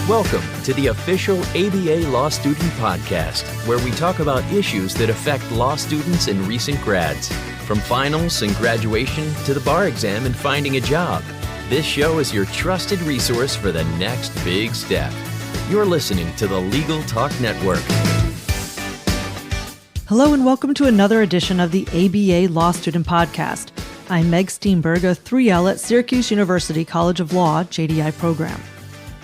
Welcome to the official ABA Law Student Podcast, where we talk about issues that affect law students and recent grads, from finals and graduation to the bar exam and finding a job. This show is your trusted resource for the next big step. You're listening to the Legal Talk Network. Hello and welcome to another edition of the ABA Law Student Podcast. I'm Meg Steenberg, a 3L at Syracuse University College of Law JDI program.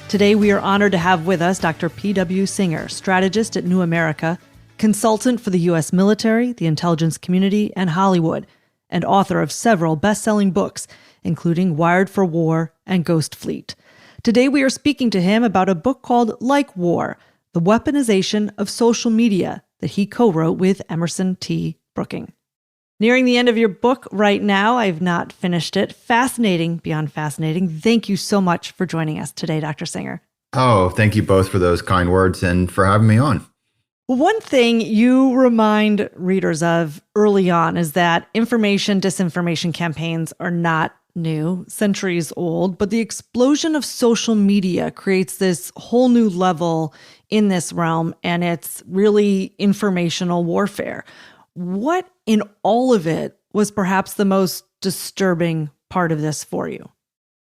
Today, we are honored to have with us Dr. P.W. Singer, strategist at New America, consultant for the U.S. military, the intelligence community, and Hollywood, and author of several best-selling books, including Wired for War and Ghost Fleet. Today, we are speaking to him about a book called Like War, The Weaponization of Social Media, that he co-wrote with Emerson T. Brooking. Nearing the end of your book right now. I've not finished it. Fascinating beyond fascinating. Thank you so much for joining us today, Dr. Singer. Oh, thank you both for those kind words and for having me on. Well, one thing you remind readers of early on is that information disinformation campaigns are not new, centuries old, but the explosion of social media creates this whole new level in this realm, and it's really informational warfare. What in all of it was perhaps the most disturbing part of this for you?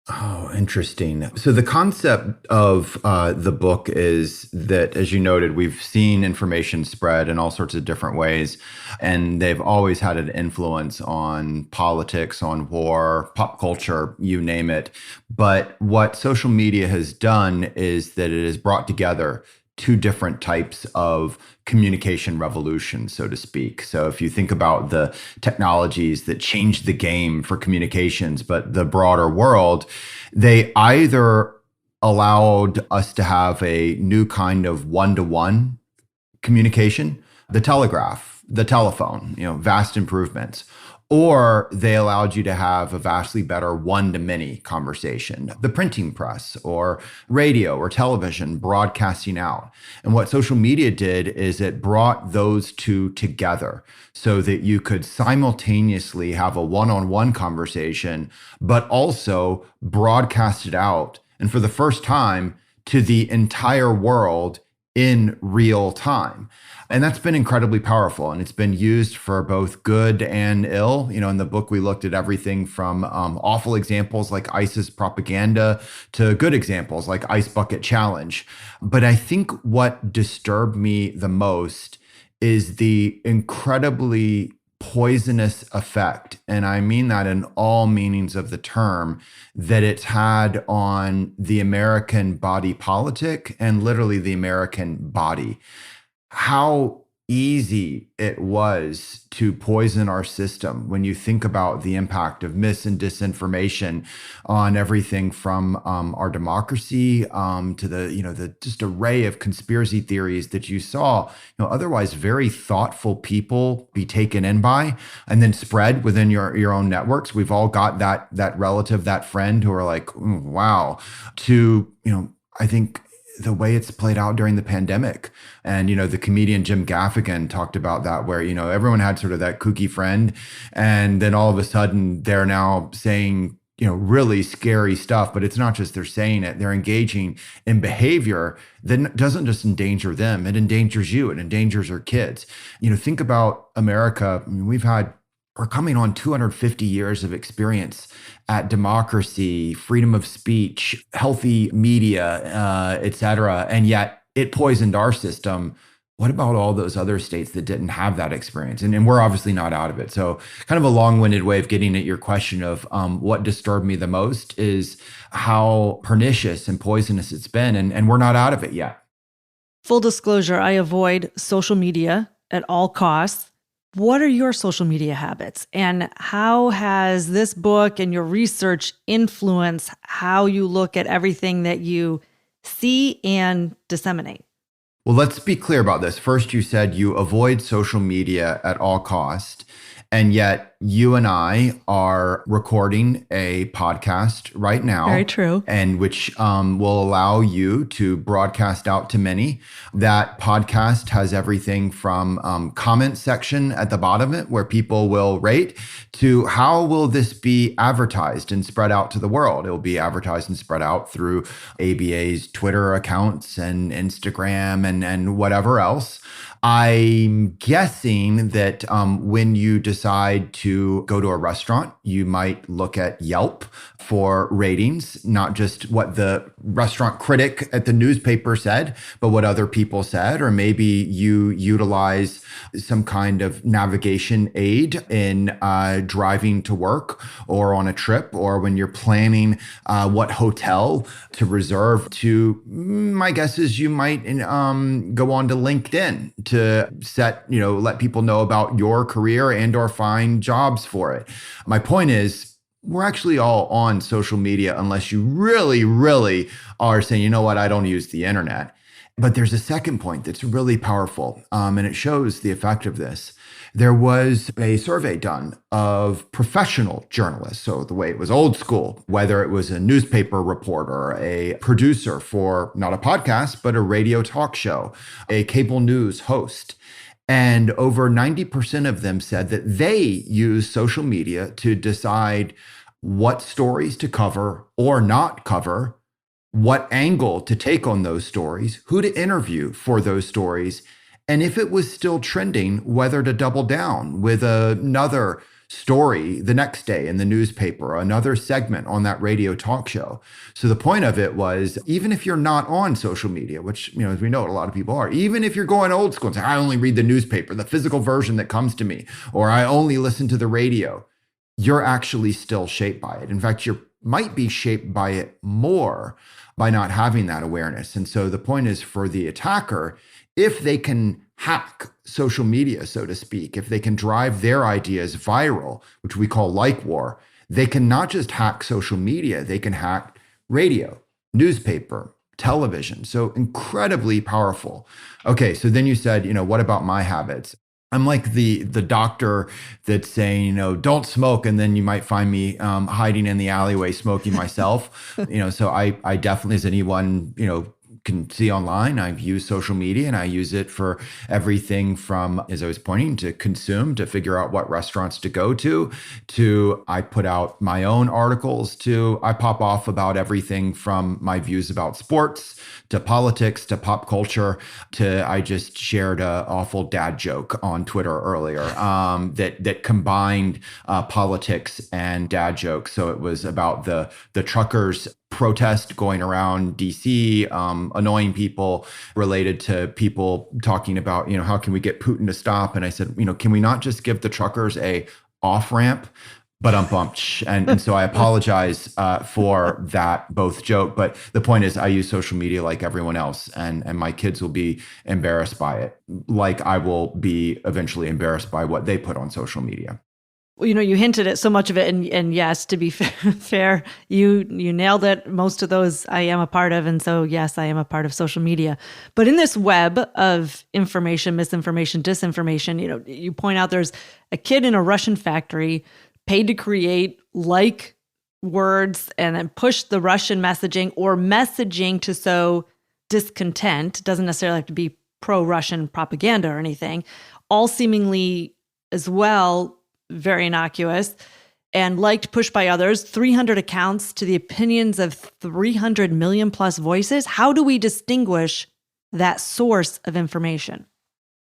Oh, interesting. So the concept of the book is that, as you noted, we've seen information spread in all sorts of different ways, and they've always had an influence on politics, on war, pop culture, you name it. But what social media has done is that it has brought together two different types of communication revolution, so to speak. So if you think about the technologies that changed the game for communications, but the broader world, they either allowed us to have a new kind of one-to-one communication, the telegraph, the telephone, vast improvements, or they allowed you to have a vastly better one-to-many conversation, the printing press or radio or television broadcasting out. And what social media did is it brought those two together so that you could simultaneously have a one-on-one conversation, but also broadcast it out, and for the first time, to the entire world in real time. And that's been incredibly powerful, and it's been used for both good and ill. In the book, we looked at everything from awful examples like ISIS propaganda to good examples like Ice Bucket Challenge. But I think what disturbed me the most is the incredibly poisonous effect, and I mean that in all meanings of the term, that it's had on the American body politic and literally the American body. How easy it was to poison our system when you think about the impact of mis and disinformation on everything from our democracy to the just array of conspiracy theories that you saw otherwise very thoughtful people be taken in by and then spread within your own networks. We've all got that relative, that friend who are like, wow, to I think the way it's played out during the pandemic. And, the comedian Jim Gaffigan talked about that, where, everyone had sort of that kooky friend. And then all of a sudden they're now saying, really scary stuff, but it's not just they're saying it, they're engaging in behavior that doesn't just endanger them, it endangers you, it endangers our kids. Think about America. I mean, we're coming on 250 years of experience at democracy, freedom of speech, healthy media, et cetera. And yet it poisoned our system. What about all those other states that didn't have that experience? And we're obviously not out of it. So kind of a long-winded way of getting at your question of what disturbed me the most is how pernicious and poisonous it's been. And we're not out of it yet. Full disclosure, I avoid social media at all costs. What are your social media habits, and how has this book and your research influenced how you look at everything that you see and disseminate? Well, let's be clear about this. First, you said you avoid social media at all cost. And yet you and I are recording a podcast right now. Very true. And which will allow you to broadcast out to many. That podcast has everything from comment section at the bottom of it where people will rate to how will this be advertised and spread out to the world. It will be advertised and spread out through ABA's Twitter accounts and Instagram and whatever else. I'm guessing that when you decide to go to a restaurant, you might look at Yelp for ratings, not just what the restaurant critic at the newspaper said, but what other people said. Or maybe you utilize some kind of navigation aid in driving to work or on a trip, or when you're planning what hotel to reserve to. My guess is you might go on to LinkedIn to let people know about your career and or find jobs for it. My point is, we're actually all on social media unless you really, really are saying, you know what, I don't use the internet. But there's a second point that's really powerful, and it shows the effect of this. There was a survey done of professional journalists. So the way it was old school, whether it was a newspaper reporter, a producer for not a podcast, but a radio talk show, a cable news host. And over 90% of them said that they use social media to decide what stories to cover or not cover, what angle to take on those stories, who to interview for those stories, and if it was still trending, whether to double down with another story the next day in the newspaper, another segment on that radio talk show. So the point of it was, even if you're not on social media, which, as we know, a lot of people are, even if you're going old school and say, I only read the newspaper, the physical version that comes to me, or I only listen to the radio, you're actually still shaped by it. In fact, you might be shaped by it more by not having that awareness. And so the point is, for the attacker, if they can hack social media, so to speak, if they can drive their ideas viral, which we call like war, they can not just hack social media, they can hack radio, newspaper, television. So incredibly powerful. Okay, so then you said, what about my habits? I'm like the doctor that's saying, don't smoke, and then you might find me hiding in the alleyway smoking myself. So I definitely, as anyone, can see online, I've used social media, and I use it for everything from, as I was pointing, to consume, to figure out what restaurants to go to I put out my own articles, to I pop off about everything from my views about sports to politics to pop culture, to I just shared a awful dad joke on Twitter earlier that combined politics and dad jokes. So it was about the truckers protest going around DC, annoying people, related to people talking about, how can we get Putin to stop? And I said, can we not just give the truckers a off ramp? But and so I apologize for that both joke. But the point is, I use social media like everyone else, and my kids will be embarrassed by it, like I will be eventually embarrassed by what they put on social media. Well, you hinted at so much of it, and yes, to be fair, you nailed it. Most of those I am a part of, and so yes, I am a part of social media. But in this web of information, misinformation, disinformation, you point out there's a kid in a Russian factory paid to create like words and then push the Russian messaging or messaging to sow discontent. It doesn't necessarily have to be pro-Russian propaganda or anything. All seemingly as well very innocuous, and liked, pushed by others, 300 accounts to the opinions of 300 million plus voices. How do we distinguish that source of information?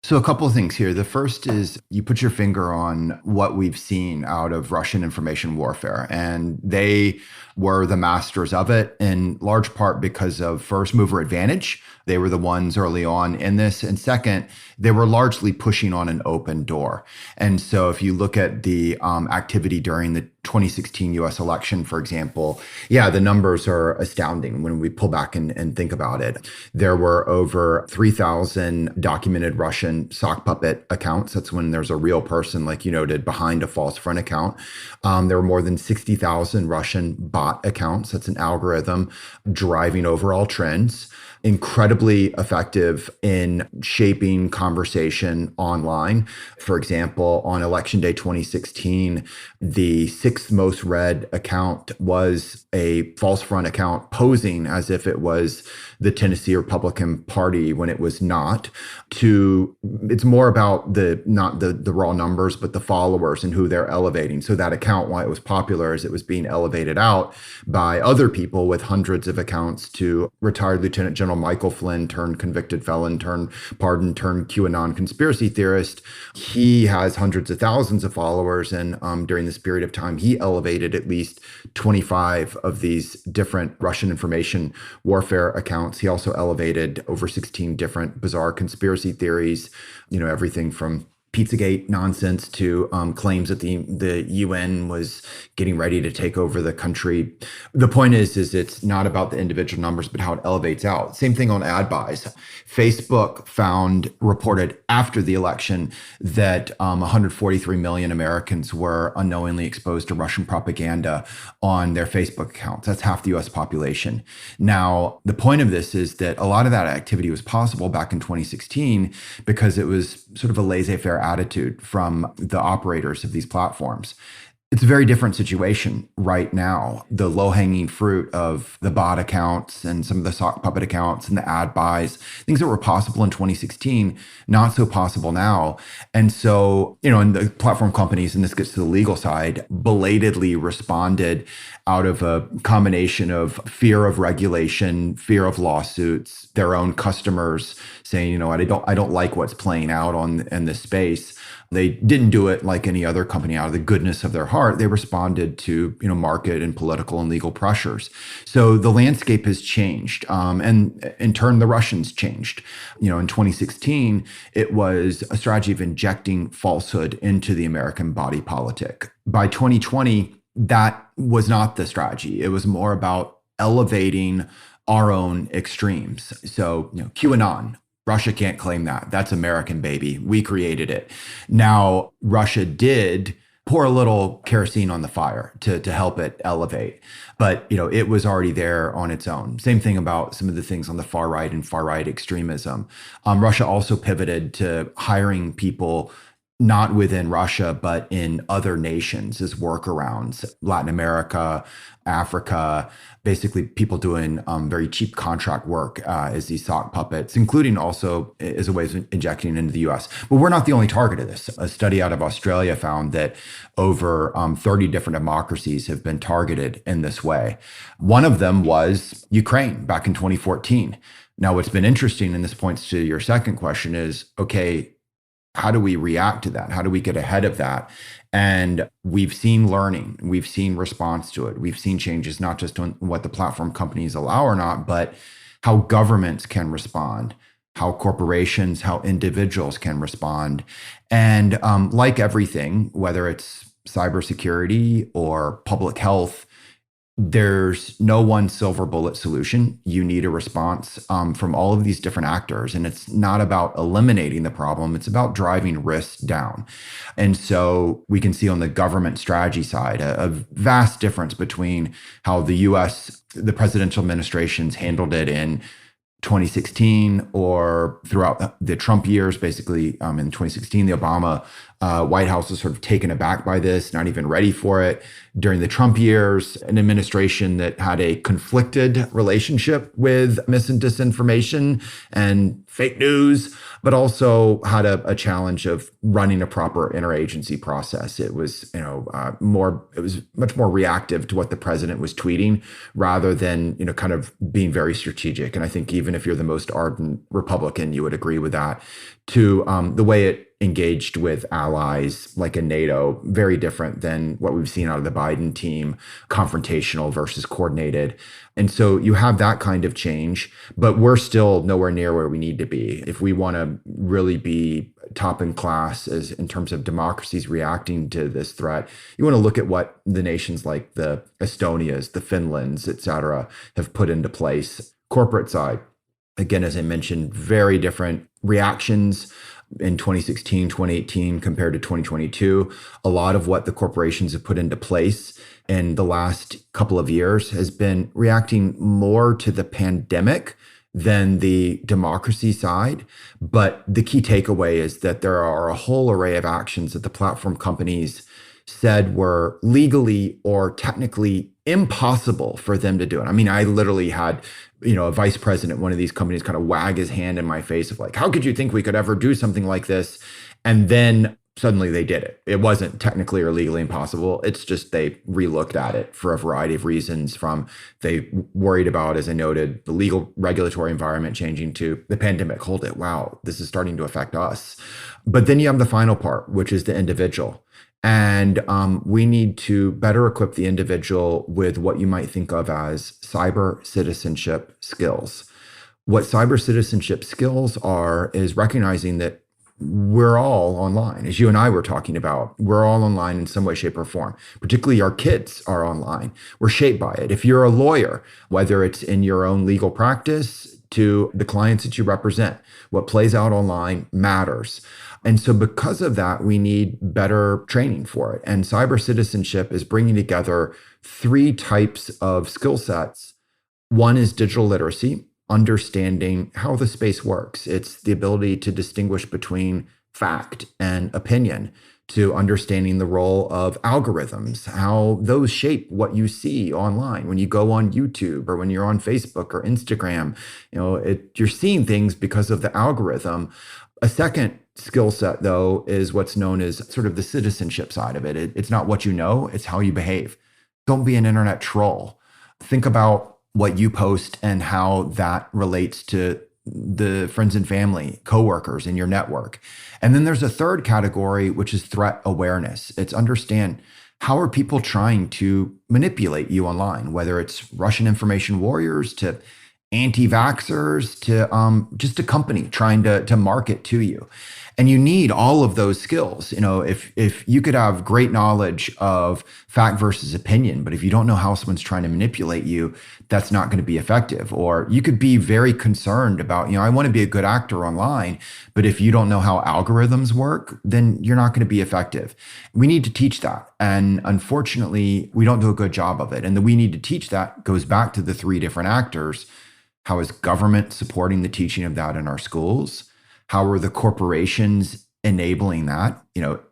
So a couple of things here. The first is you put your finger on what we've seen out of Russian information warfare, and they were the masters of it in large part because of first mover advantage. They were the ones early on in this. And second, they were largely pushing on an open door. And so if you look at the activity during the 2016 US election, for example, the numbers are astounding when we pull back and think about it. There were over 3,000 documented Russian sock puppet accounts. That's when there's a real person, like you noted, behind a false front account. There were more than 60,000 Russian bot accounts. That's an algorithm driving overall trends. incredibly effective in shaping conversation online. For example, on Election Day 2016, the sixth most read account was a false front account posing as if it was the Tennessee Republican Party when it was not. It's more about not the raw numbers, but the followers and who they're elevating. So that account, why it was popular, is it was being elevated out by other people with hundreds of accounts to retired Lieutenant General Michael Flynn, turned convicted felon, turned pardoned, turned QAnon conspiracy theorist. He has hundreds of thousands of followers. And during this period of time, he elevated at least 25 of these different Russian information warfare accounts. He also elevated over 16 different bizarre conspiracy theories, everything from Pizzagate nonsense to claims that the UN was getting ready to take over the country. The point is it's not about the individual numbers, but how it elevates out. Same thing on ad buys. Facebook reported after the election that 143 million Americans were unknowingly exposed to Russian propaganda on their Facebook accounts. That's half the US population. Now, the point of this is that a lot of that activity was possible back in 2016 because it was sort of a laissez-faire attitude from the operators of these platforms. It's a very different situation right now. The low-hanging fruit of the bot accounts and some of the sock puppet accounts and the ad buys, things that were possible in 2016, not so possible now. And so, and the platform companies, and this gets to the legal side, belatedly responded out of a combination of fear of regulation, fear of lawsuits, their own customers saying, I don't like what's playing out in this space. They didn't do it like any other company out of the goodness of their heart. They responded to, market and political and legal pressures. So the landscape has changed. And in turn, the Russians changed. In 2016, it was a strategy of injecting falsehood into the American body politic. By 2020, that was not the strategy. It was more about elevating our own extremes. So, QAnon. Russia can't claim that. That's American, baby. We created it. Now, Russia did pour a little kerosene on the fire to help it elevate. But, it was already there on its own. Same thing about some of the things on the far right and far right extremism. Russia also pivoted to hiring people not within Russia, but in other nations as workarounds, Latin America, Africa, basically people doing very cheap contract work as these sock puppets, including also as a way of injecting into the US. But we're not the only target of this. A study out of Australia found that over 30 different democracies have been targeted in this way. One of them was Ukraine back in 2014. Now, what's been interesting, and this points to your second question, is, okay, how do we react to that? How do we get ahead of that? And we've seen learning, we've seen response to it. We've seen changes, not just on what the platform companies allow or not, but how governments can respond, how corporations, how individuals can respond. And like everything, whether it's cybersecurity or public health, there's no one silver bullet solution. You need a response from all of these different actors. And it's not about eliminating the problem. It's about driving risks down. And so we can see on the government strategy side a vast difference between how the US, the presidential administrations handled it in 2016 or throughout the Trump years. Basically, in 2016, the Obama White House was sort of taken aback by this, not even ready for it. During the Trump years, an administration that had a conflicted relationship with mis and disinformation and fake news, but also had a challenge of running a proper interagency process. It was, it was much more reactive to what the president was tweeting rather than, kind of being very strategic. And I think even if you're the most ardent Republican, you would agree with that. To the way it engaged with allies like a NATO, very different than what we've seen out of the Biden team, confrontational versus coordinated. And so you have that kind of change, but we're still nowhere near where we need to be. If we want to really be top in class as in terms of democracies reacting to this threat, you want to look at what the nations like the Estonias, the Finlands, et cetera, have put into place. Corporate side, again, as I mentioned, very different reactions in 2016, 2018 compared to 2022. A lot of what the corporations have put into place in the last couple of years has been reacting more to the pandemic than the democracy side. But the key takeaway is that there are a whole array of actions that the platform companies said were legally or technically impossible for them to do it. I mean, I literally had, a vice president, one of these companies kind of wag his hand in my face of like, how could you think we could ever do something like this? And then suddenly they did it. It wasn't technically or legally impossible. It's just they relooked at it for a variety of reasons, from they worried about, as I noted, the legal regulatory environment changing, to the pandemic. Hold it. Wow, this is starting to affect us. But then you have the final part, which is the individual. And we need to better equip the individual with what you might think of as cyber citizenship skills. What cyber citizenship skills are is recognizing that we're all online, as you and I were talking about. We're all online in some way, shape, or form. Particularly our kids are online. We're shaped by it. If you're a lawyer, whether it's in your own legal practice to the clients that you represent, what plays out online matters. And so because of that, we need better training for it. And cyber citizenship is bringing together three types of skill sets. One is digital literacy, understanding how the space works. It's the ability to distinguish between fact and opinion, to understanding the role of algorithms, how those shape what you see online. When you go on YouTube or when you're on Facebook or Instagram, you're seeing things because of the algorithm. A second skill set, though, is what's known as sort of the citizenship side of it. It's not what you know, it's how you behave. Don't be an internet troll. Think about what you post and how that relates to the friends and family, coworkers in your network. And then there's a third category, which is threat awareness. It's understand, how are people trying to manipulate you online, whether it's Russian information warriors to anti-vaxxers to just a company trying to market to you. And you need all of those skills. If you could have great knowledge of fact versus opinion, but if you don't know how someone's trying to manipulate you, that's not going to be effective. Or you could be very concerned about, I want to be a good actor online, but if you don't know how algorithms work, then you're not going to be effective. We need to teach that. And unfortunately, we don't do a good job of it. And the we need to teach that goes back to the three different actors. How is government supporting the teaching of that in our schools? How are the corporations enabling that?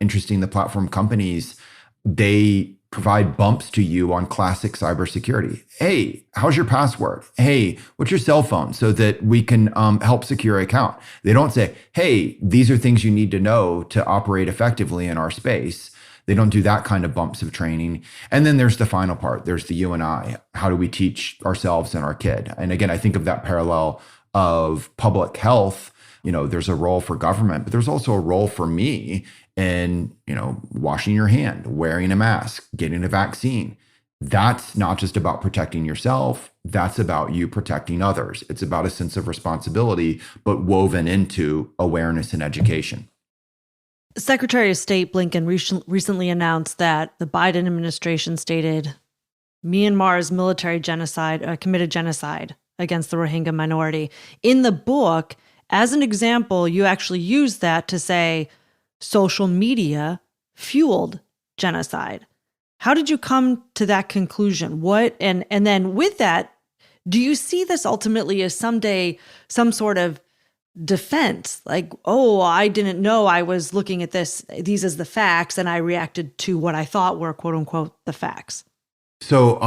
Interesting, the platform companies, they provide bumps to you on classic cybersecurity. Hey, how's your password? Hey, what's your cell phone, so that we can help secure your account? They don't say, hey, these are things you need to know to operate effectively in our space. They don't do that kind of bumps of training. And then there's the final part. There's the you and I. How do we teach ourselves and our kid? And again, I think of that parallel of public health. There's a role for government, but there's also a role for me in, washing your hand, wearing a mask, getting a vaccine. That's not just about protecting yourself. That's about you protecting others. It's about a sense of responsibility, but woven into awareness and education. Secretary of State Blinken recently announced that the Biden administration stated Myanmar's military committed genocide against the Rohingya minority. In the book, as an example, you actually use that to say social media fueled genocide. How did you come to that conclusion? And then with that, do you see this ultimately as someday some sort of defense, like, oh, I didn't know I was looking at these as the facts, and I reacted to what I thought were, quote unquote, the facts? So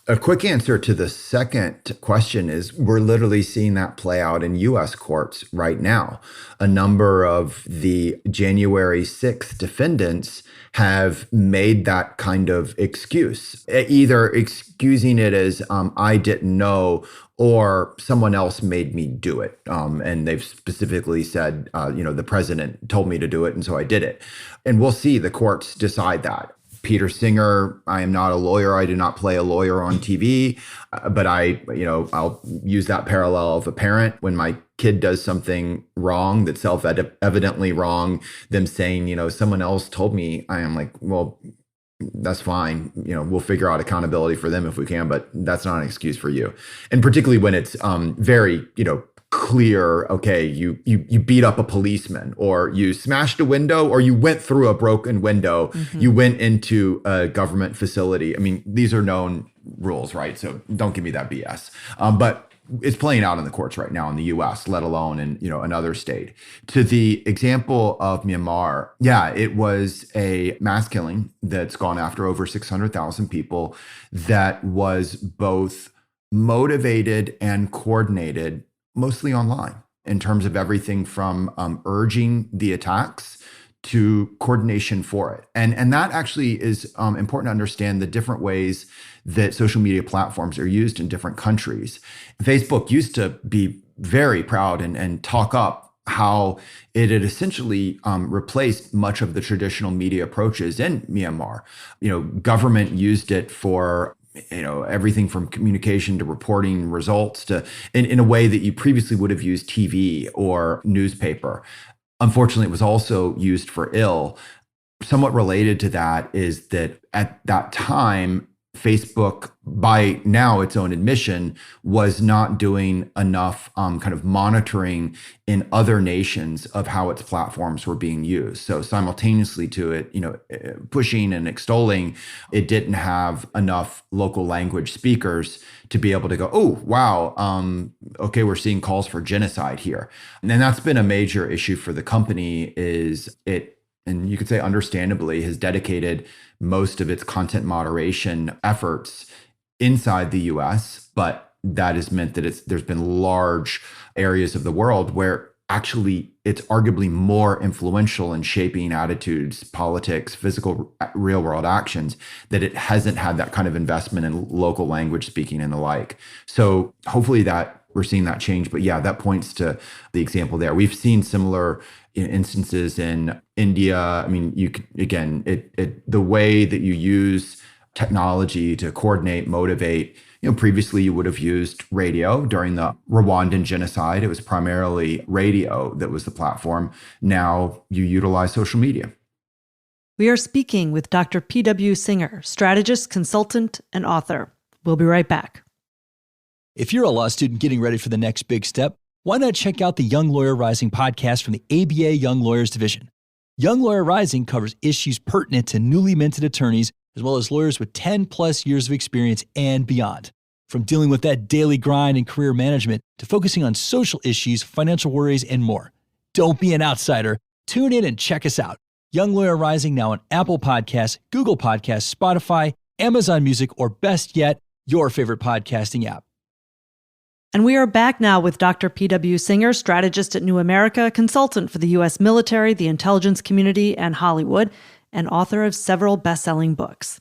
a quick answer to the second question is we're literally seeing that play out in U.S. courts right now. A number of the January 6th defendants have made that kind of excuse, either excusing it as I didn't know, or someone else made me do it. And they've specifically said, the president told me to do it, and so I did it. And we'll see the courts decide that. Peter Singer, I am not a lawyer. I do not play a lawyer on TV, but I'll use that parallel of a parent. When my kid does something wrong, that's self-evidently wrong, them saying, someone else told me, I am like, well, that's fine. We'll figure out accountability for them if we can, but that's not an excuse for you. And particularly when it's very, clear, okay, you beat up a policeman, or you smashed a window, or you went through a broken window, you went into a government facility. I mean, these are known rules, right? So don't give me that BS. But it's playing out in the courts right now in the US, let alone in, another state. To the example of Myanmar, yeah, it was a mass killing that's gone after over 600,000 people that was both motivated and coordinated mostly online in terms of everything from urging the attacks to coordination for it. And that actually is important to understand the different ways that social media platforms are used in different countries. Facebook used to be very proud and talk up how it had essentially replaced much of the traditional media approaches in Myanmar. Government used it for everything from communication to reporting results to in a way that you previously would have used TV or newspaper. Unfortunately, it was also used for ill. Somewhat related to that is that at that time, Facebook, by now its own admission, was not doing enough kind of monitoring in other nations of how its platforms were being used. So simultaneously to it, pushing and extolling, it didn't have enough local language speakers to be able to go, oh, wow, okay, we're seeing calls for genocide here. And that's been a major issue for the company is it, and you could say understandably, has dedicated most of its content moderation efforts inside the US, but that has meant that there's been large areas of the world where actually it's arguably more influential in shaping attitudes, politics, physical, real world actions, that it hasn't had that kind of investment in local language speaking and the like. So hopefully that we're seeing that change. But yeah, that points to the example there. We've seen similar instances in India. I mean, the way that you use technology to coordinate, motivate, previously you would have used radio during the Rwandan genocide. It was primarily radio that was the platform. Now you utilize social media. We are speaking with Dr. P.W. Singer, strategist, consultant, and author. We'll be right back. If you're a law student getting ready for the next big step, why not check out the Young Lawyer Rising podcast from the ABA Young Lawyers Division? Young Lawyer Rising covers issues pertinent to newly minted attorneys, as well as lawyers with 10 plus years of experience and beyond. From dealing with that daily grind and career management to focusing on social issues, financial worries, and more. Don't be an outsider. Tune in and check us out. Young Lawyer Rising now on Apple Podcasts, Google Podcasts, Spotify, Amazon Music, or best yet, your favorite podcasting app. And we are back now with Dr. P.W. Singer, strategist at New America, consultant for the U.S. military, the intelligence community, and Hollywood, and author of several best-selling books.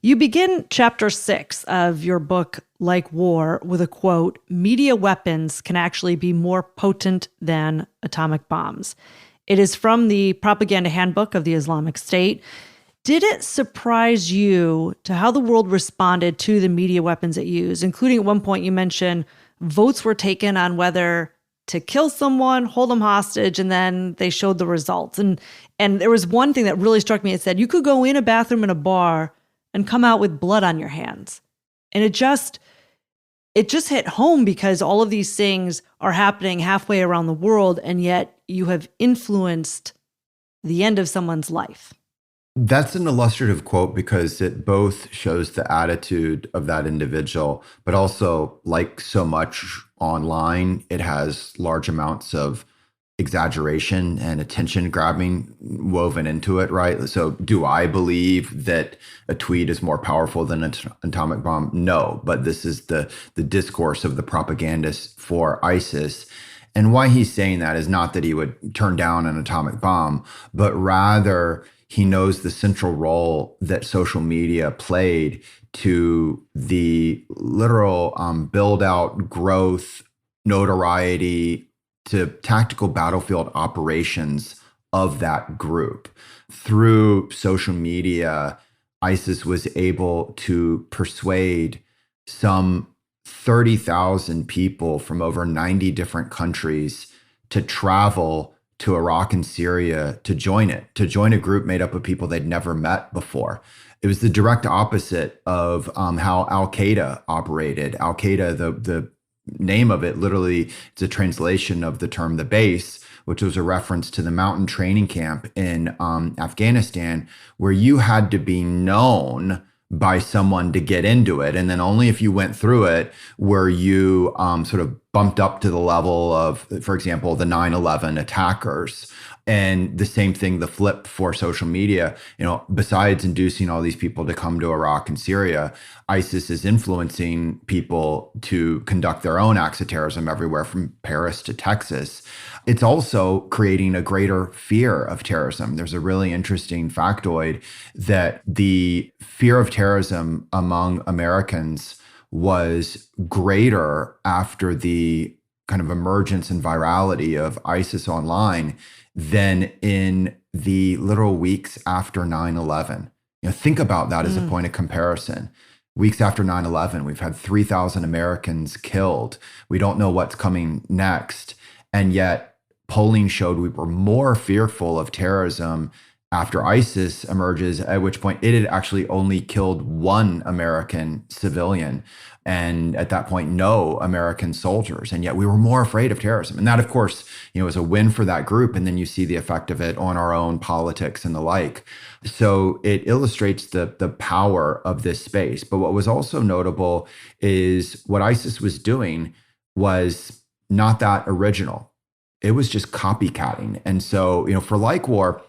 You begin chapter 6 of your book, Like War, with a quote, "Media weapons can actually be more potent than atomic bombs." It is from the Propaganda Handbook of the Islamic State. Did it surprise you to how the world responded to the media weapons it used, including at one point you mentioned votes were taken on whether to kill someone, hold them hostage, and then they showed the results. And there was one thing that really struck me. It said you could go in a bathroom in a bar and come out with blood on your hands. And it just hit home because all of these things are happening halfway around the world, and yet you have influenced the end of someone's life. That's an illustrative quote because it both shows the attitude of that individual, but also, like so much online, it has large amounts of exaggeration and attention grabbing woven into it, right? So do I believe that a tweet is more powerful than an atomic bomb? No, but this is the discourse of the propagandists for ISIS. And why he's saying that is not that he would turn down an atomic bomb, but rather he knows the central role that social media played to the literal build out, growth, notoriety, to tactical battlefield operations of that group. Through social media, ISIS was able to persuade some 30,000 people from over 90 different countries to travel to Iraq and Syria to join a group made up of people they'd never met before. It was the direct opposite of how Al-Qaeda operated. Al-Qaeda, the name of it, literally, it's a translation of the term the base, which was a reference to the mountain training camp in Afghanistan, where you had to be known by someone to get into it. And then only if you went through it were you sort of bumped up to the level of, for example, the 9/11 attackers. And the same thing, the flip for social media, besides inducing all these people to come to Iraq and Syria, ISIS is influencing people to conduct their own acts of terrorism everywhere from Paris to Texas. It's also creating a greater fear of terrorism. There's a really interesting factoid that the fear of terrorism among Americans was greater after the kind of emergence and virality of ISIS online than in the literal weeks after 9/11. Think about that as a point of comparison. Weeks after 9/11, we've had 3,000 Americans killed. We don't know what's coming next. And yet polling showed we were more fearful of terrorism after ISIS emerges, at which point it had actually only killed one American civilian. And at that point, no American soldiers. And yet we were more afraid of terrorism. And that, of course, is a win for that group. And then you see the effect of it on our own politics and the like. So it illustrates the power of this space. But what was also notable is what ISIS was doing was not that original. It was just copycatting. And so, for Like War,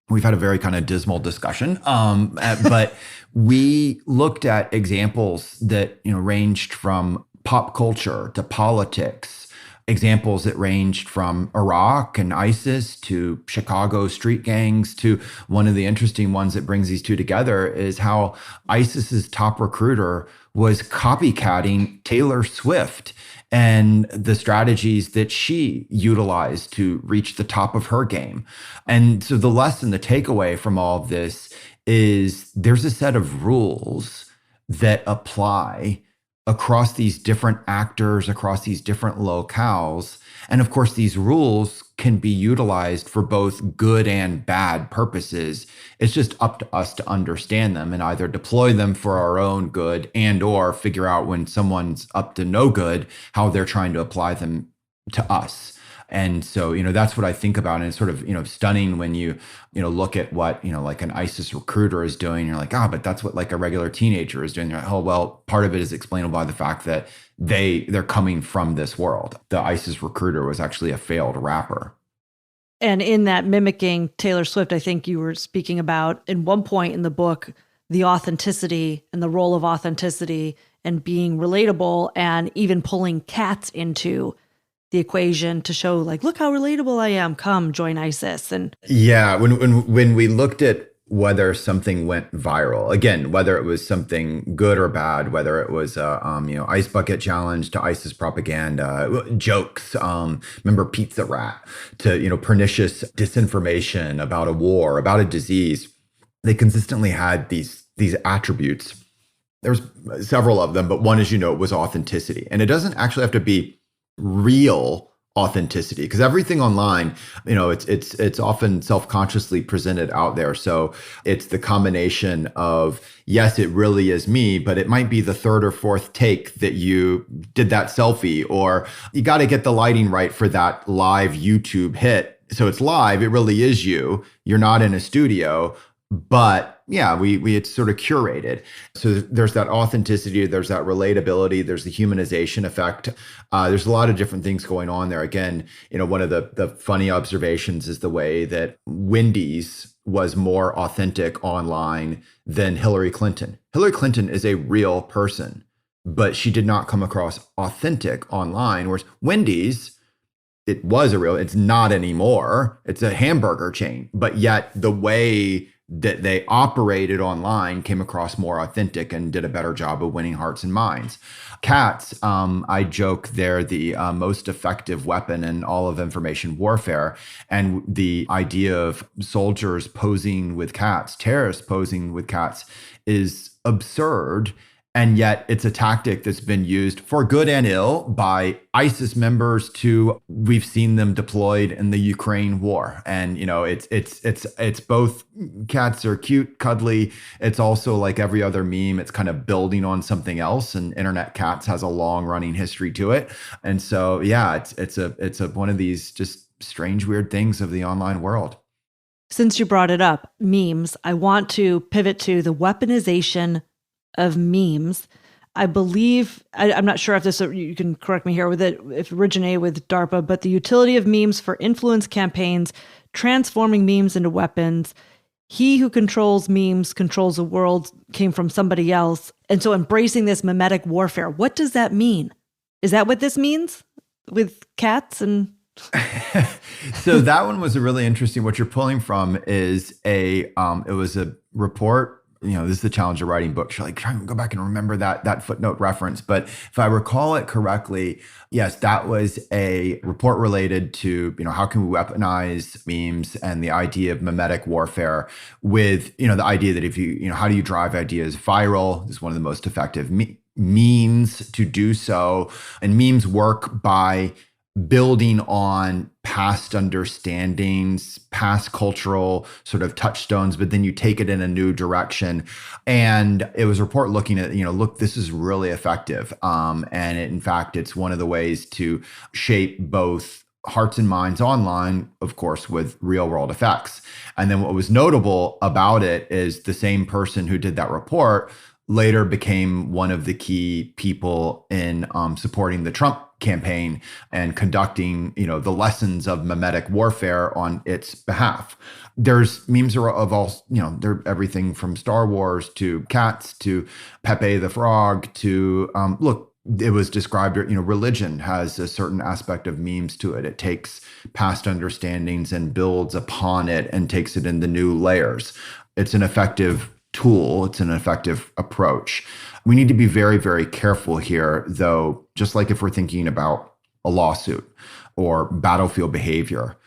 we've had a very kind of dismal discussion, but we looked at examples that ranged from pop culture to politics, examples that ranged from Iraq and ISIS to Chicago street gangs to one of the interesting ones that brings these two together is how ISIS's top recruiter was copycatting Taylor Swift and the strategies that she utilized to reach the top of her game. And so the lesson, the takeaway from all of this is there's a set of rules that apply across these different actors, across these different locales. And of course, these rules can be utilized for both good and bad purposes. It's just up to us to understand them and either deploy them for our own good and or figure out when someone's up to no good, how they're trying to apply them to us. And so, that's what I think about. And it's sort of, stunning when you look at what, like an ISIS recruiter is doing. You're like, but that's what like a regular teenager is doing. You're like, oh, well, part of it is explainable by the fact that they're coming from this world. The ISIS recruiter was actually a failed rapper. And in that mimicking Taylor Swift, I think you were speaking about in one point in the book, the authenticity and the role of authenticity and being relatable and even pulling cats into the equation to show like, look how relatable I am. Come join ISIS. And yeah, when we looked at whether something went viral, again, whether it was something good or bad, whether it was ice bucket challenge to ISIS propaganda, jokes, remember Pizza Rat, to pernicious disinformation about a war, about a disease, they consistently had these attributes. There's several of them, but one, as was authenticity, and it doesn't actually have to be real authenticity, because everything online, it's often self-consciously presented out there. So it's the combination of, yes, it really is me, but it might be the third or fourth take that you did that selfie, or you got to get the lighting right for that live YouTube hit. So it's live, it really is you. You're not in a studio, but yeah, it's sort of curated. So there's that authenticity, there's that relatability, there's the humanization effect. There's a lot of different things going on there. Again, one of the funny observations is the way that Wendy's was more authentic online than Hillary Clinton. Hillary Clinton is a real person, but she did not come across authentic online, whereas Wendy's, it's not anymore. It's a hamburger chain, but yet the way that they operated online came across more authentic and did a better job of winning hearts and minds. Cats, I joke, they're the most effective weapon in all of information warfare. And the idea of soldiers posing with cats, terrorists posing with cats, is absurd. And yet it's a tactic that's been used for good and ill by ISIS members to, we've seen them deployed in the Ukraine war. And, it's both, cats are cute, cuddly. It's also like every other meme. It's kind of building on something else, and internet cats has a long running history to it. And so, yeah, it's a one of these just strange, weird things of the online world. Since you brought it up, memes, I want to pivot to the weaponization of memes. I believe, I'm not sure if this, you can correct me here, with it, if it originated with DARPA, but the utility of memes for influence campaigns, transforming memes into weapons. He who controls memes controls the world came from somebody else. And so embracing this memetic warfare, what does that mean? Is that what this means with cats and... So that one was a really interesting. What you're pulling from is it was a report. This is the challenge of writing books. You're like trying to go back and remember that footnote reference. But if I recall it correctly, yes, that was a report related to, how can we weaponize memes and the idea of memetic warfare with, the idea that if how do you drive ideas viral is one of the most effective means to do so. And memes work by building on past understandings, past cultural sort of touchstones, but then you take it in a new direction. And it was a report looking at, look, this is really effective. In fact, it's one of the ways to shape both hearts and minds online, of course, with real world effects. And then what was notable about it is the same person who did that report later became one of the key people in supporting the Trump campaign and conducting, the lessons of memetic warfare on its behalf. There's memes of all, they're everything from Star Wars to cats to Pepe the Frog to, look, it was described, religion has a certain aspect of memes to it. It takes past understandings and builds upon it and takes it into new layers. It's an effective tool. It's an effective approach. We need to be very, very careful here, though, just like if we're thinking about a lawsuit or battlefield behavior.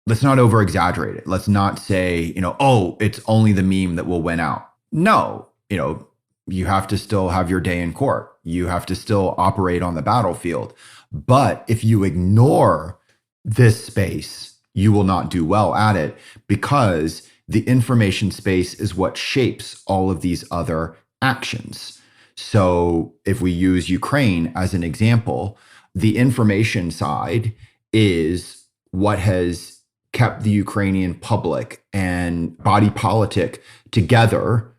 Let's not over exaggerate it. Let's not say, it's only the meme that will win out. No, you have to still have your day in court. You have to still operate on the battlefield. But if you ignore this space, you will not do well at it, because the information space is what shapes all of these other actions. So if we use Ukraine as an example, the information side is what has kept the Ukrainian public and body politic together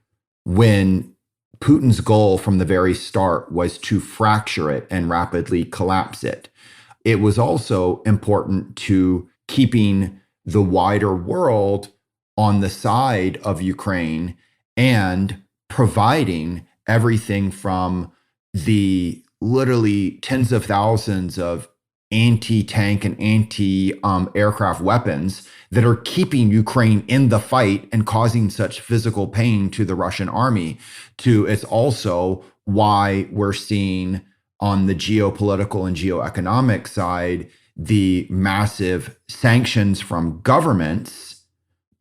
when Putin's goal from the very start was to fracture it and rapidly collapse it. It was also important to keeping the wider world on the side of Ukraine and providing everything from the literally tens of thousands of anti-tank and anti-aircraft weapons that are keeping Ukraine in the fight and causing such physical pain to the Russian army. It's also why we're seeing on the geopolitical and geoeconomic side the massive sanctions from governments,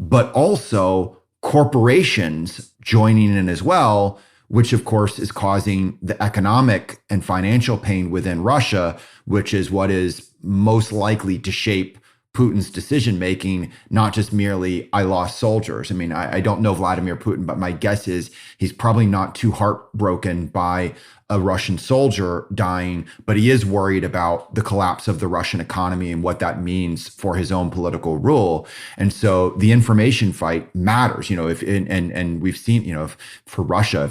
but also corporations joining in as well, which of course is causing the economic and financial pain within Russia, which is what is most likely to shape Putin's decision-making, not just merely, I lost soldiers. I mean, I don't know Vladimir Putin, but my guess is he's probably not too heartbroken by a Russian soldier dying, but he is worried about the collapse of the Russian economy and what that means for his own political rule. And so the information fight matters, and we've seen, for Russia,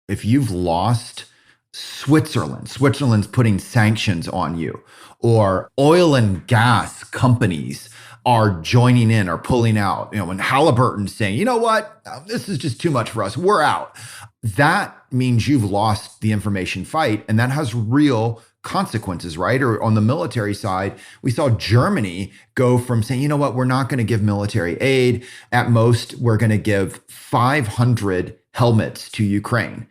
if you've lost Switzerland's putting sanctions on you, or oil and gas companies are joining in or pulling out, when Halliburton's saying, you know what, this is just too much for us, we're out. That means you've lost the information fight, and that has real consequences, right? Or on the military side, we saw Germany go from saying, you know what, we're not going to give military aid. At most, we're going to give 500 helmets to Ukraine.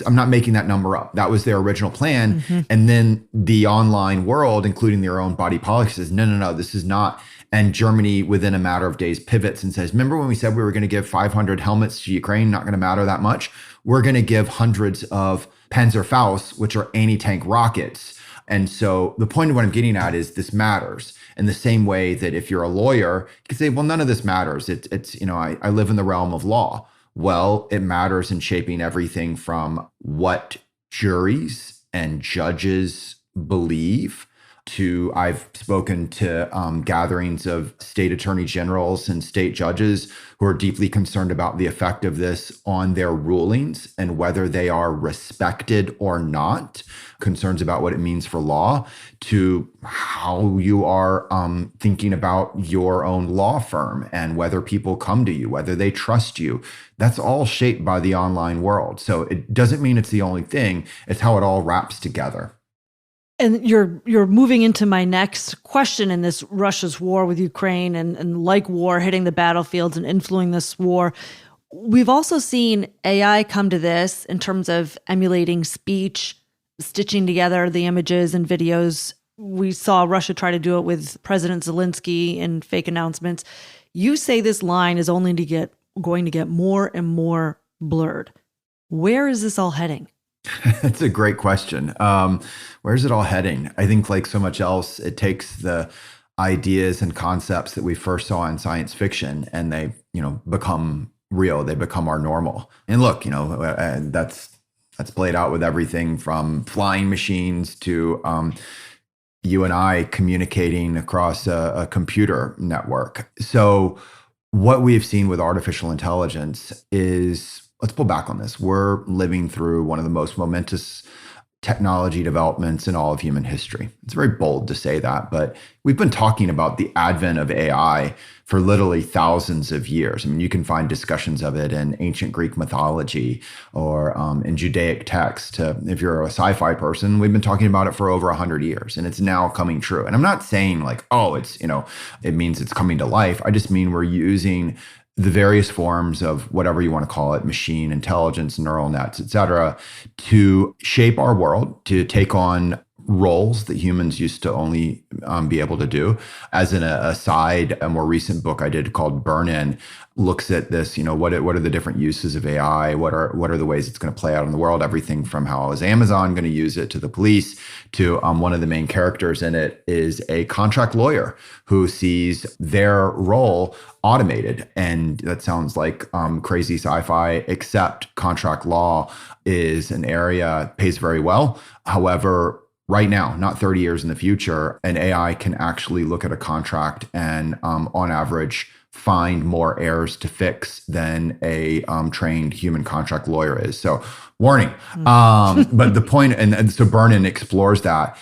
I'm not making that number up. That was their original plan. Mm-hmm. And then the online world, including their own body politic, says, no, this is not. And Germany, within a matter of days, pivots and says, remember when we said we were going to give 500 helmets to Ukraine, not going to matter that much? We're going to give hundreds of Panzerfaust, which are anti-tank rockets. And so the point of what I'm getting at is this matters. In the same way that if you're a lawyer, you can say, well, none of this matters. I live in the realm of law. Well, it matters in shaping everything from what juries and judges believe I've spoken to gatherings of state attorney generals and state judges who are deeply concerned about the effect of this on their rulings and whether they are respected or not, concerns about what it means for law, to how you are thinking about your own law firm and whether people come to you, whether they trust you. That's all shaped by the online world. So it doesn't mean it's the only thing. It's how it all wraps together. And you're moving into my next question in this Russia's war with Ukraine and like war hitting the battlefields and influencing this war. We've also seen AI come to this in terms of emulating speech, stitching together the images and videos. We saw Russia try to do it with President Zelensky in fake announcements. You say this line is only going to get more and more blurred. Where is this all heading? That's a great question. Where's it all heading? I think like so much else, it takes the ideas and concepts that we first saw in science fiction and they, become real. They become our normal. And look, that's played out with everything from flying machines to you and I communicating across a computer network. So what we've seen with artificial intelligence is, let's pull back on this. We're living through one of the most momentous technology developments in all of human history. It's very bold to say that, but we've been talking about the advent of AI for literally thousands of years. I mean, you can find discussions of it in ancient Greek mythology or in Judaic text. If you're a sci-fi person, we've been talking about it for over 100 years, and it's now coming true. And I'm not saying like, oh, it's, it means it's coming to life. I just mean we're using the various forms of whatever you want to call it, machine intelligence, neural nets, et cetera, to shape our world, to take on roles that humans used to only be able to do. As an aside, a more recent book I did called Burn-In looks at this, what are the different uses of AI? What are the ways it's going to play out in the world? Everything from how is Amazon going to use it to the police to one of the main characters in it is a contract lawyer who sees their role automated. And that sounds like crazy sci-fi, except contract law is an area pays very well. However, right now, not 30 years in the future, an AI can actually look at a contract and on average find more errors to fix than a trained human contract lawyer is. So warning. But the point, and so Burn-In explores that.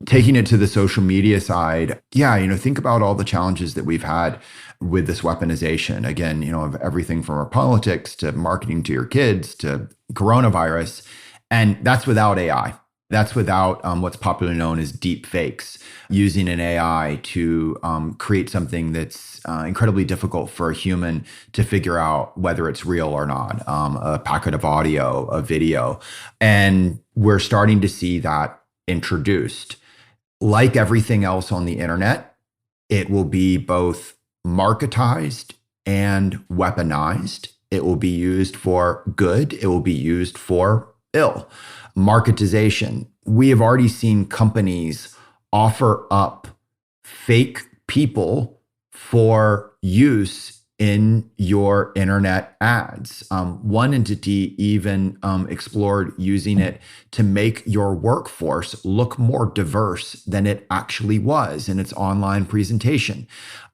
Taking it to the social media side, think about all the challenges that we've had with this weaponization. Again, of everything from our politics to marketing to your kids to coronavirus. And that's without AI. That's without what's popularly known as deep fakes, using an AI to create something that's incredibly difficult for a human to figure out whether it's real or not, a packet of audio, a video. And we're starting to see that introduced. Like everything else on the internet, it will be both marketized and weaponized. It will be used for good. It will be used for ill. Marketization. We have already seen companies offer up fake people for use in your internet ads. One entity even explored using it to make your workforce look more diverse than it actually was in its online presentation.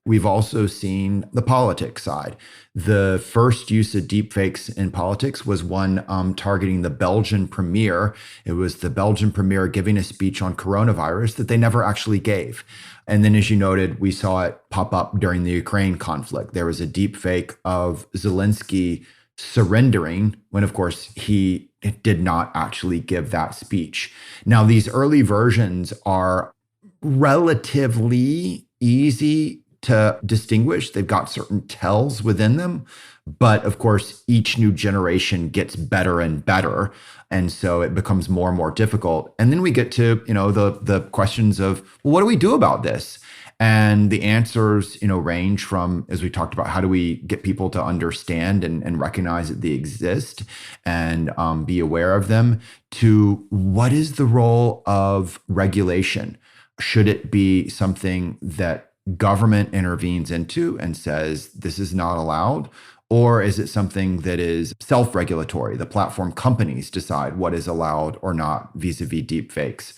We've also seen the politics side. The first use of deepfakes in politics was one targeting the Belgian premier. It was the Belgian premier giving a speech on coronavirus that they never actually gave. And then, as you noted, we saw it pop up during the Ukraine conflict. There was a deepfake of Zelensky surrendering when, of course, he did not actually give that speech. Now, these early versions are relatively easy to distinguish. They've got certain tells within them. But of course, each new generation gets better and better. And so it becomes more and more difficult. And then we get to, the questions of, well, what do we do about this? And the answers, range from, as we talked about, how do we get people to understand and recognize that they exist and be aware of them, to what is the role of regulation? Should it be something that government intervenes into and says this is not allowed? Or is it something that is self-regulatory? The platform companies decide what is allowed or not vis-a-vis deep fakes.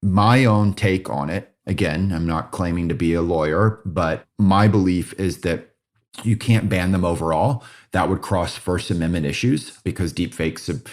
My own take on it Again, I'm not claiming to be a lawyer, but my belief is that you can't ban them overall. That would cross First Amendment issues because deepfakes have,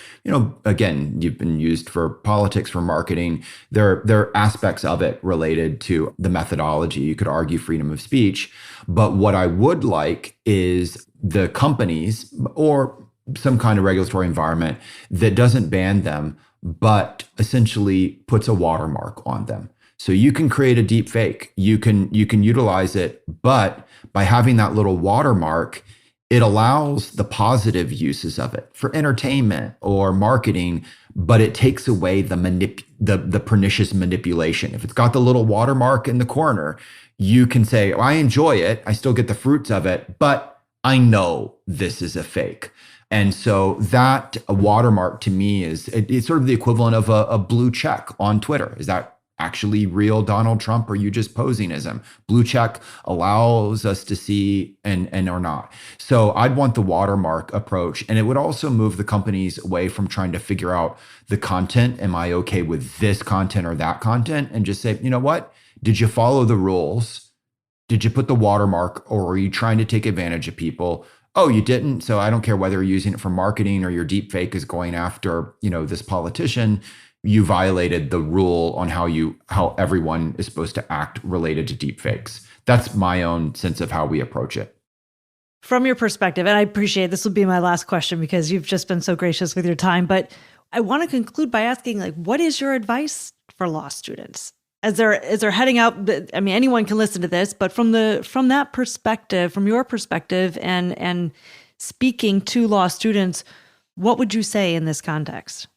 again, you've been used for politics, for marketing. There are aspects of it related to the methodology. You could argue freedom of speech. But what I would like is the companies or some kind of regulatory environment that doesn't ban them, but essentially puts a watermark on them. So you can create a deep fake, you can utilize it, but by having that little watermark, it allows the positive uses of it for entertainment or marketing, but it takes away the pernicious manipulation. If it's got the little watermark in the corner, you can say, I enjoy it, I still get the fruits of it, but I know this is a fake. And so that watermark to me it's sort of the equivalent of a blue check on Twitter. Is that actually real Donald Trump, or are you just posing as him? Blue check allows us to see and or not. So I'd want the watermark approach. And it would also move the companies away from trying to figure out the content. Am I okay with this content or that content? And just say, you know what? Did you follow the rules? Did you put the watermark, or are you trying to take advantage of people? Oh, you didn't. So I don't care whether you're using it for marketing or your deep fake is going after, this politician. You violated the rule on how everyone is supposed to act related to deep fakes. That's my own sense of how we approach it. From your perspective, and I appreciate this will be my last question because you've just been so gracious with your time, but I want to conclude by asking, what is your advice for law students? As they're heading out, I mean, anyone can listen to this, but from that perspective, from your perspective and speaking to law students, what would you say in this context?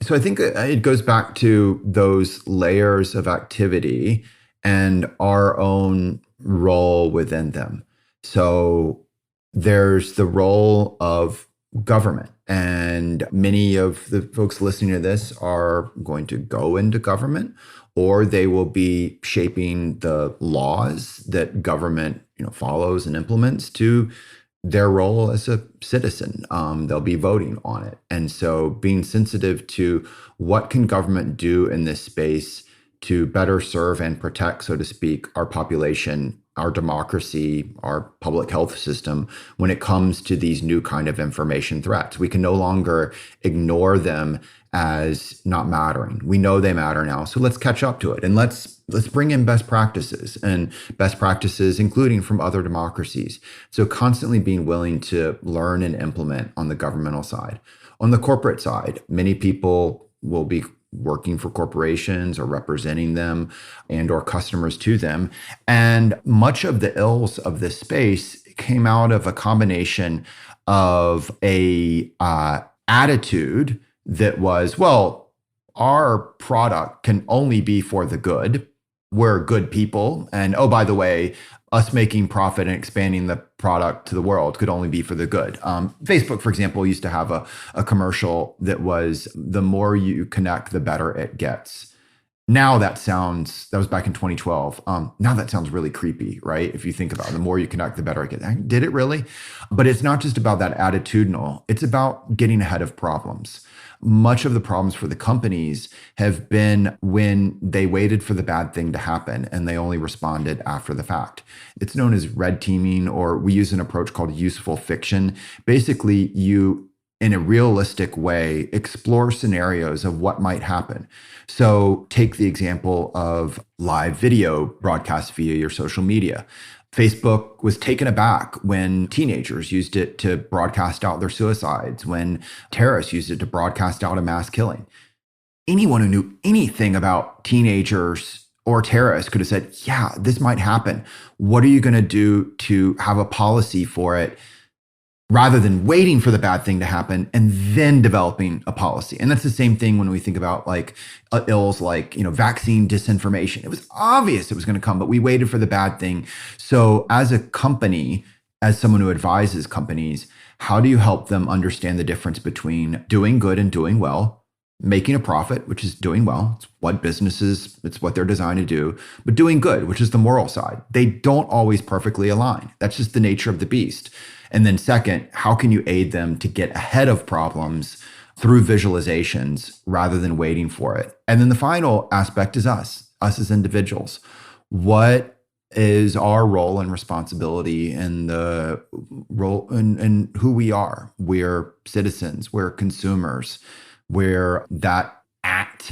So I think it goes back to those layers of activity and our own role within them. So there's the role of government. And many of the folks listening to this are going to go into government, or they will be shaping the laws that government, follows and implements to their role as a citizen. They'll be voting on it. And so being sensitive to what can government do in this space to better serve and protect, so to speak, our population, our democracy, our public health system when it comes to these new kind of information threats. We can no longer ignore them as not mattering. We know they matter now. So let's catch up to it. And let's bring in best practices including from other democracies. So constantly being willing to learn and implement on the governmental side. On the corporate side, many people will be working for corporations or representing them and or customers to them. And much of the ills of this space came out of a combination of a attitude that was, well, our product can only be for the good. We're good people. And oh, by the way, us making profit and expanding the product to the world could only be for the good. Facebook, for example, used to have a commercial that was, the more you connect, the better it gets. Now that was back in 2012. Now that sounds really creepy, right? If you think about it, the more you connect, the better it gets. Did it really? But it's not just about that attitudinal. It's about getting ahead of problems. Much of the problems for the companies have been when they waited for the bad thing to happen and they only responded after the fact. It's known as red teaming, or we use an approach called useful fiction. Basically, you, in a realistic way, explore scenarios of what might happen. So take the example of live video broadcast via your social media. Facebook was taken aback when teenagers used it to broadcast out their suicides, when terrorists used it to broadcast out a mass killing. Anyone who knew anything about teenagers or terrorists could have said, yeah, this might happen. What are you going to do to have a policy for it, rather than waiting for the bad thing to happen and then developing a policy? And that's the same thing when we think about ills like, vaccine disinformation. It was obvious it was going to come, but we waited for the bad thing. So as a company, as someone who advises companies, how do you help them understand the difference between doing good and doing well, making a profit, which is doing well? It's what businesses, it's what they're designed to do, but doing good, which is the moral side. They don't always perfectly align. That's just the nature of the beast. And then second, how can you aid them to get ahead of problems through visualizations rather than waiting for it? And then the final aspect is us. us as individuals. What is our role and responsibility in the role in who we are? We're citizens, we're consumers, we're that at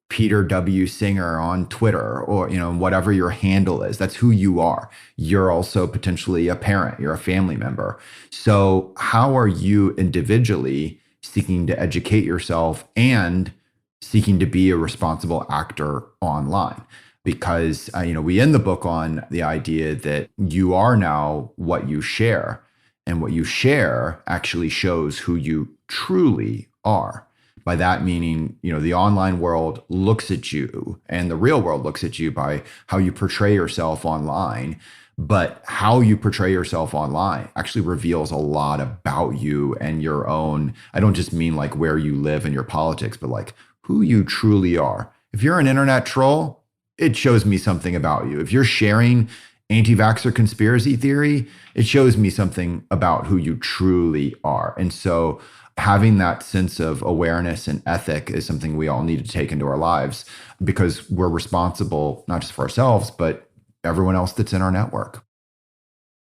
Peter W. Singer on Twitter, or whatever your handle is. That's who you are. You're also potentially a parent, you're a family member. So how are you individually seeking to educate yourself and seeking to be a responsible actor online? Because we end the book on the idea that you are now what you share, and what you share actually shows who you truly are. By that meaning, the online world looks at you and the real world looks at you by how you portray yourself online. But how you portray yourself online actually reveals a lot about you and your own. I don't just mean like where you live and your politics, but like who you truly are. If you're an internet troll, it shows me something about you. If you're sharing anti-vaxxer conspiracy theory, it shows me something about who you truly are. And so having that sense of awareness and ethic is something we all need to take into our lives, because we're responsible not just for ourselves, but everyone else that's in our network.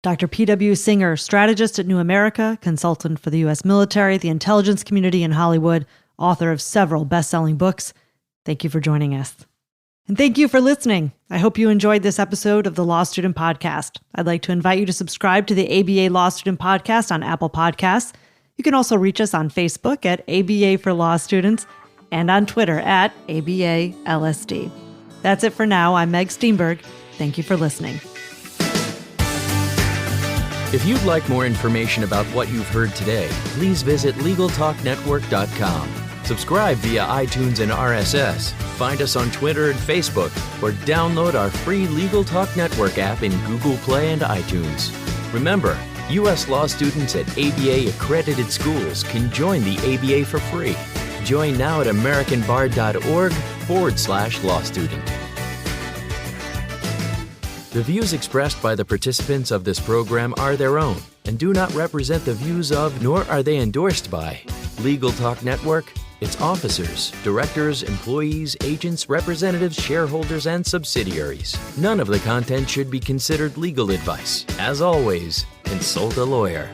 Dr. P.W. Singer, strategist at New America, consultant for the U.S. military, the intelligence community, and Hollywood, author of several best-selling books. Thank you for joining us. And thank you for listening. I hope you enjoyed this episode of the Law Student Podcast. I'd like to invite you to subscribe to the ABA Law Student Podcast on Apple Podcasts. You can also reach us on Facebook at ABA for Law Students and on Twitter at ABALSD. That's it for now. I'm Meg Steenberg. Thank you for listening. If you'd like more information about what you've heard today, please visit LegalTalkNetwork.com. Subscribe via iTunes and RSS. Find us on Twitter and Facebook, or download our free Legal Talk Network app in Google Play and iTunes. Remember, U.S. law students at ABA accredited schools can join the ABA for free. Join now at americanbar.org/law student. The views expressed by the participants of this program are their own and do not represent the views of, nor are they endorsed by, Legal Talk Network, its officers, directors, employees, agents, representatives, shareholders, and subsidiaries. None of the content should be considered legal advice. As always, consult a lawyer.